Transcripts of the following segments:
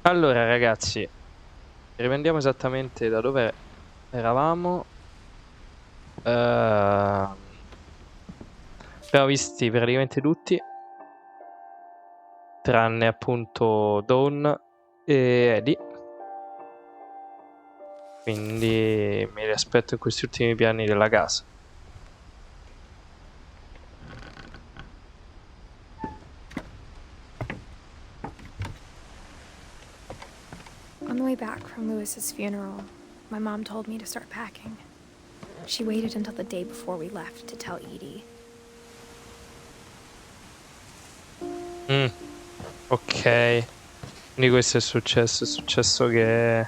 Allora, ragazzi, riprendiamo esattamente da dove eravamo. Abbiamo visti praticamente tutti, tranne appunto Dawn e Eddie. Quindi mi riaspetto in questi ultimi piani della casa. On the way back from Lewis's funeral, my mom told me to start packing. She waited until the day before we left to tell Edie. Ok. Quindi questo è successo che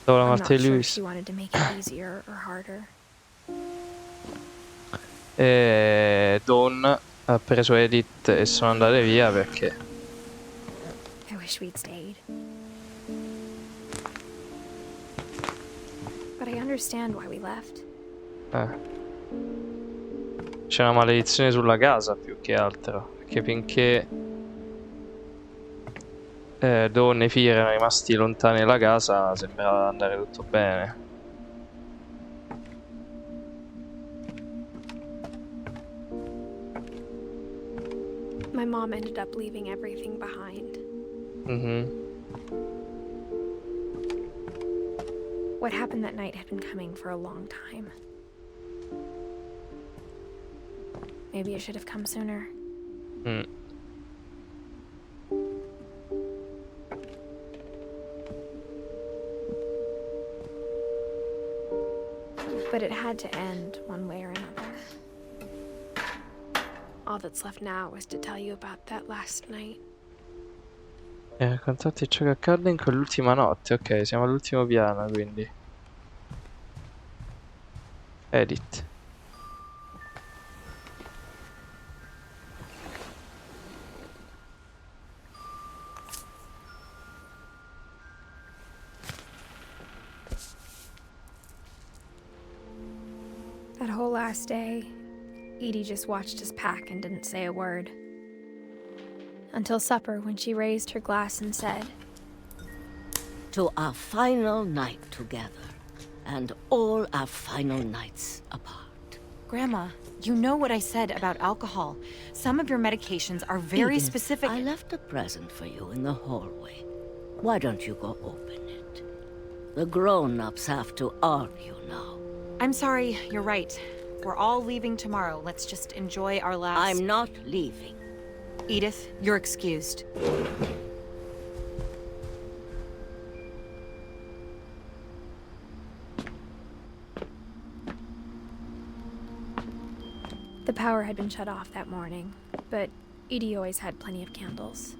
dopo la I'm morte not di sure if Lewis she wanted to make it easier or harder. Dawn ha preso Edith e sono andate via perché I wish we'd stayed. But I understand why we left. c'è una maledizione sulla casa più che altro, perché finché Dawn e Fia erano rimasti lontani dalla casa sembrava andare tutto bene. My mom ended up leaving everything behind. What happened that night had been coming for a long time. Maybe it should have come sooner. But it had to end one way or another. All that's left now is to tell you about that last night. E raccontarti ciò che accadde in quell'ultima notte. Ok, siamo all'ultimo piano, quindi Edith. That whole last day, Edie just watched us pack and didn't say a word. Until supper, when she raised her glass and said, "To our final night together, and all our final nights apart." Grandma, you know what I said about alcohol. Some of your medications are very Edith, specific. I left a present for you in the hallway. Why don't you go open it? The grown-ups have to argue now. I'm sorry, you're right. We're all leaving tomorrow. Let's just enjoy our last... I'm not leaving. Edith, you're excused. the power had been shut off that morning, but Edie always had plenty of candles.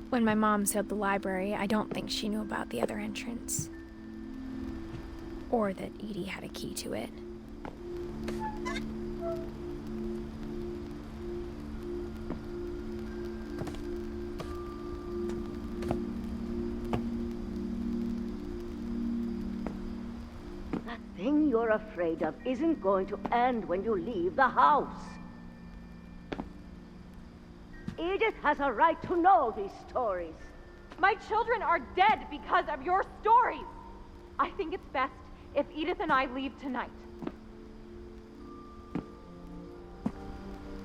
When my mom sealed the library, I don't think she knew about the other entrance. Or that Edie had a key to it. That thing you're afraid of isn't going to end when you leave the house. Edith has a right to know these stories. My children are dead because of your stories. I think it's best if Edith and I leave tonight.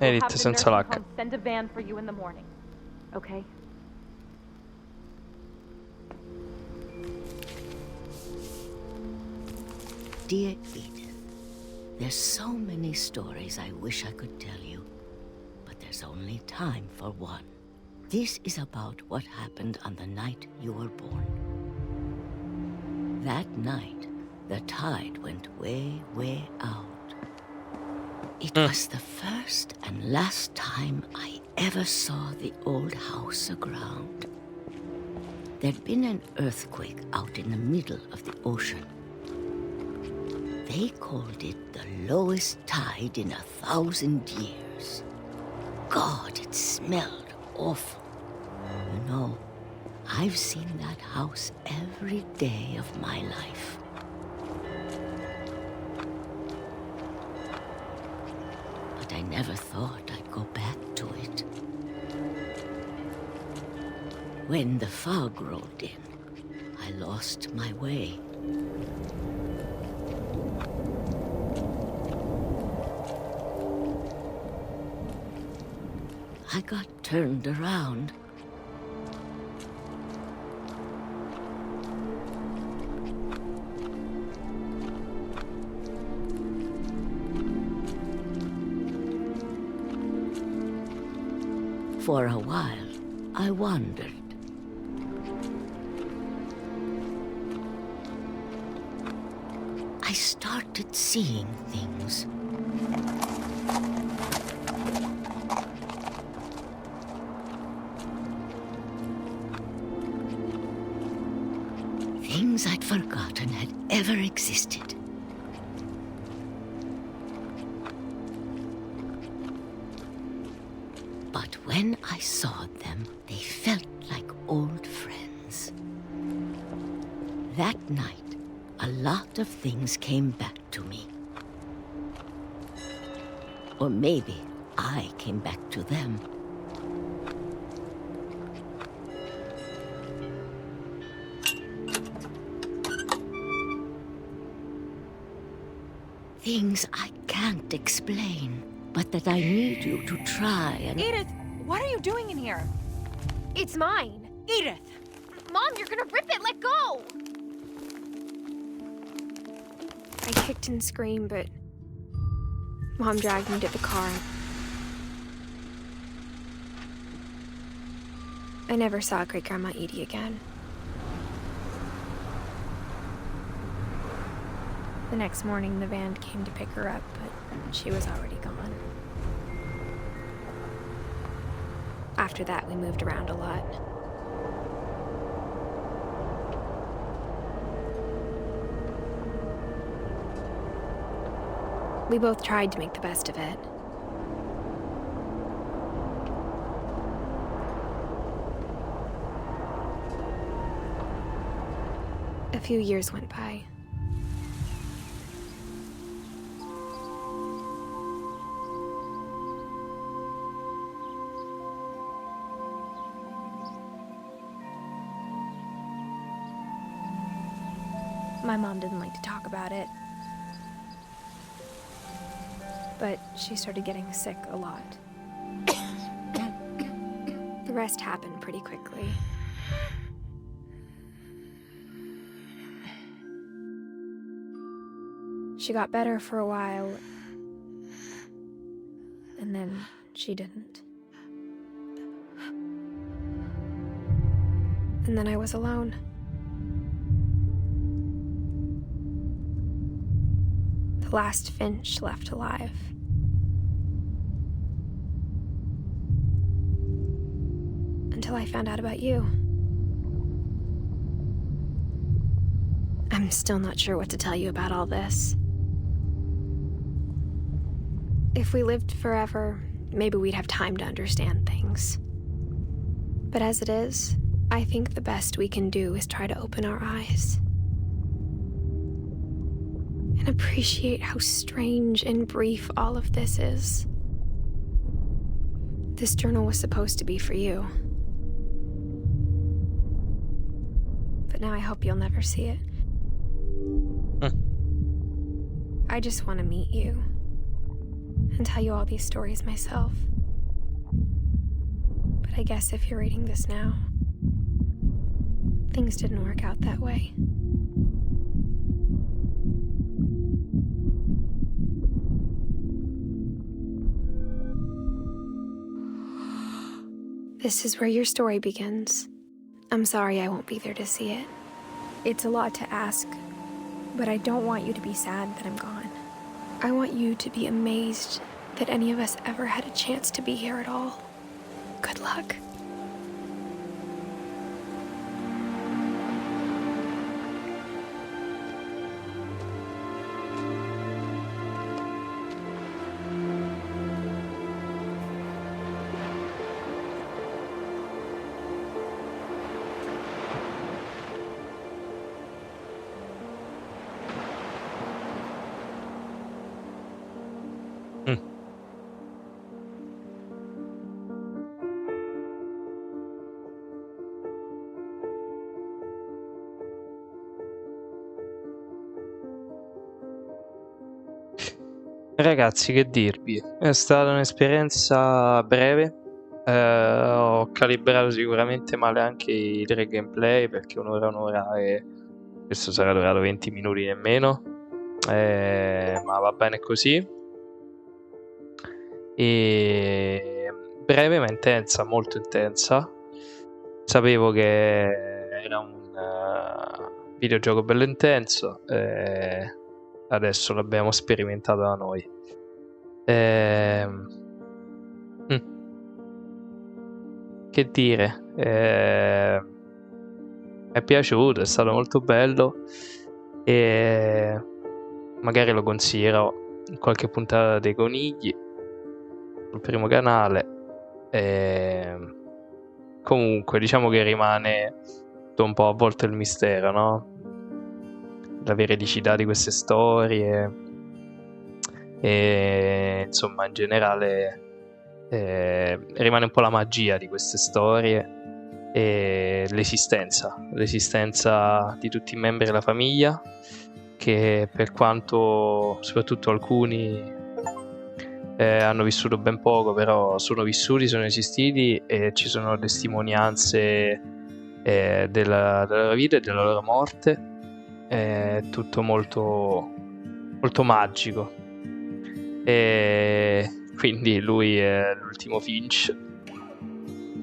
Edith We'll have the senza nursing l'H. home send a van for you in the morning. Okay? Dear Edith, there's so many stories I wish I could tell you, but there's only time for one. This is about what happened on the night you were born. That night, the tide went way, way out. It was the first and last time I ever saw the old house aground. There'd been an earthquake out in the middle of the ocean. They called it the lowest tide in 1,000 years. God, it smelled awful. You know, I've seen that house every day of my life. But I never thought I'd go back to it. when the fog rolled in, I lost my way. I got turned around. For a while, I wandered. I started seeing things. Things I'd forgotten had ever existed. But when I saw them, they felt like old friends. That night, a lot of things came back to me. Or maybe I came back to them. Things I can't explain, but that I need you to try and... Edith, what are you doing in here? It's mine. Edith! Mom, you're gonna rip it. Let go! I kicked and screamed, but Mom dragged me to the car. I never saw Great-Grandma Edie again. The next morning, the van came to pick her up, but she was already gone. After that, we moved around a lot. We both tried to make the best of it. A few years went by. My mom didn't like to talk about it. But she started getting sick a lot. The rest happened pretty quickly. She got better for a while, and then she didn't. And then I was alone. The last Finch left alive. Until I found out about you. I'm still not sure what to tell you about all this. If we lived forever, maybe we'd have time to understand things. But as it is, I think the best we can do is try to open our eyes. And appreciate how strange and brief all of this is. This journal was supposed to be for you. But now I hope you'll never see it. I just want to meet you and tell you all these stories myself. But I guess if you're reading this now, things didn't work out that way. This is where your story begins. I'm sorry I won't be there to see it. It's a lot to ask, but I don't want you to be sad that I'm gone. I want you to be amazed that any of us ever had a chance to be here at all. Good luck. Ragazzi, che dirvi? È stata un'esperienza breve. Ho calibrato sicuramente male anche i 3 gameplay, perché un'ora e questo sarà durato 20 minuti nemmeno. Ma va bene così. E breve ma intensa, molto intensa. Sapevo che era un videogioco bello intenso, adesso l'abbiamo sperimentato da noi. Che dire, è piaciuto, è stato molto bello e magari lo consiglierò in qualche puntata dei conigli sul primo canale. Comunque diciamo che rimane tutto un po' a volte il mistero, no? La veridicità di queste storie e insomma in generale rimane un po' la magia di queste storie e l'esistenza di tutti i membri della famiglia, che per quanto soprattutto alcuni hanno vissuto ben poco, però sono vissuti, sono esistiti e ci sono testimonianze della loro vita e della loro morte. È tutto molto, molto magico. E quindi lui è l'ultimo Finch,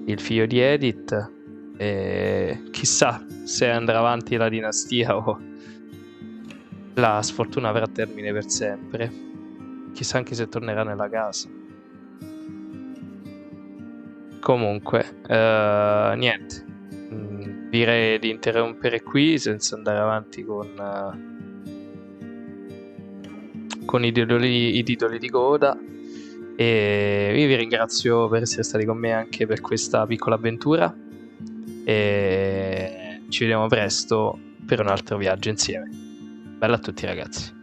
il figlio di Edith, e chissà se andrà avanti la dinastia o la sfortuna avrà termine per sempre. Chissà anche se tornerà nella casa. Comunque, niente. Direi di interrompere qui senza andare avanti con i titoli di coda. E io vi ringrazio per essere stati con me anche per questa piccola avventura. E ci vediamo presto per un altro viaggio insieme. Bella a tutti, ragazzi.